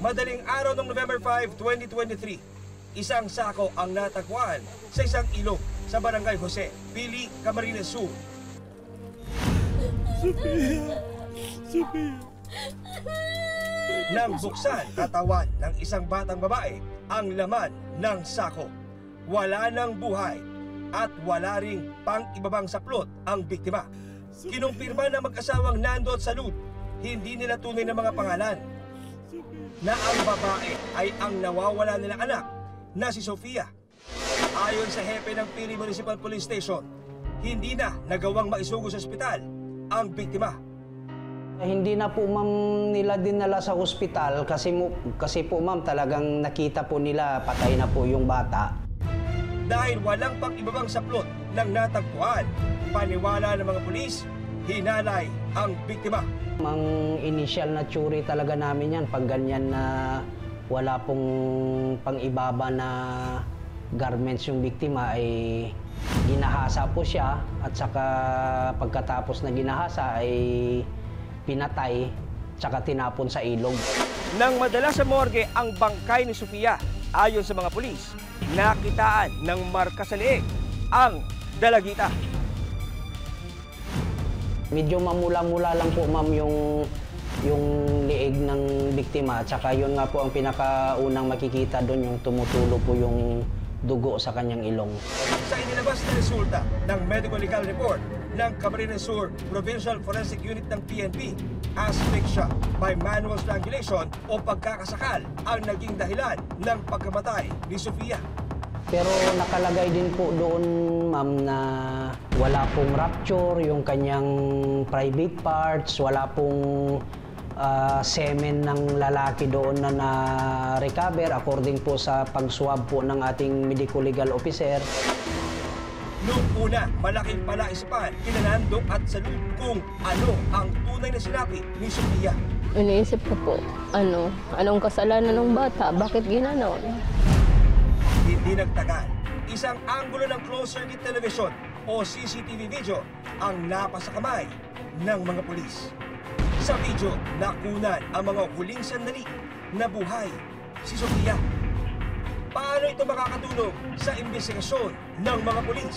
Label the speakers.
Speaker 1: Madaling araw ng November 5, 2023, isang sako ang natagpuan sa isang ilog sa Barangay Jose, Pili, Camarines Sur. Nang buksan katawan ng isang batang babae ang laman ng sako, wala nang buhay at wala ring pang-ibabang saplot ang biktima. Kinumpirma ng mag-asawang Nando at Salud, hindi nila tunay na mga pangalan, na ang babae ay ang nawawala nilang anak na si Sofia. Ayon sa hepe ng Pili Municipal Police Station, hindi na nagawang maisugo sa ospital ang biktima.
Speaker 2: Hindi na po ma'am nila dinala sa ospital kasi po ma'am talagang nakita po nila patay na po yung bata.
Speaker 1: Dahil walang pang-ibabang saplot ng natagpuan, paniwala ng mga pulis, hinalay ang biktima.
Speaker 2: Ang initial na tsuri talaga namin yan, pag ganyan na wala pong pang-ibaba na garments yung biktima ay ginahasa po siya at saka pagkatapos na ginahasa ay pinatay tsaka tinapon sa ilog.
Speaker 1: Nang madala sa morgue ang bangkay ni Sofia, ayon sa mga pulis, nakitaan ng marka sa leeg ang dalagita.
Speaker 2: Medyo mamula-mula lang po ma'am yung leeg ng biktima at saka yun nga po ang pinakaunang makikita doon, yung tumutulo po yung dugo sa kanyang ilong.
Speaker 1: Sa inilabas na resulta ng medical legal report ng Camarines Sur Provincial Forensic Unit ng PNP, asphyxia by manual strangulation o pagkakasakal ang naging dahilan ng pagkamatay ni Sofia.
Speaker 2: Pero nakalagay din po doon ma'am na wala pong rupture yung kanyang private parts, wala pong semen ng lalaki doon na na-recover according po sa pag-swab po ng ating medical legal officer.
Speaker 1: Noong una, malaking palaisipan kina Nando at Salud kung ano ang tunay na sinabi ni Sofia.
Speaker 3: Iniisip ko po, anong kasalanan ng bata? Bakit ginanaon?
Speaker 1: Hindi nagtagal, isang anggulo ng closed-circuit television o CCTV video ang napasa kamay ng mga pulis. Sa video, nakunan ang mga huling sandali na buhay si Sofia. Paano ito makakatulong sa investigasyon ng mga pulis?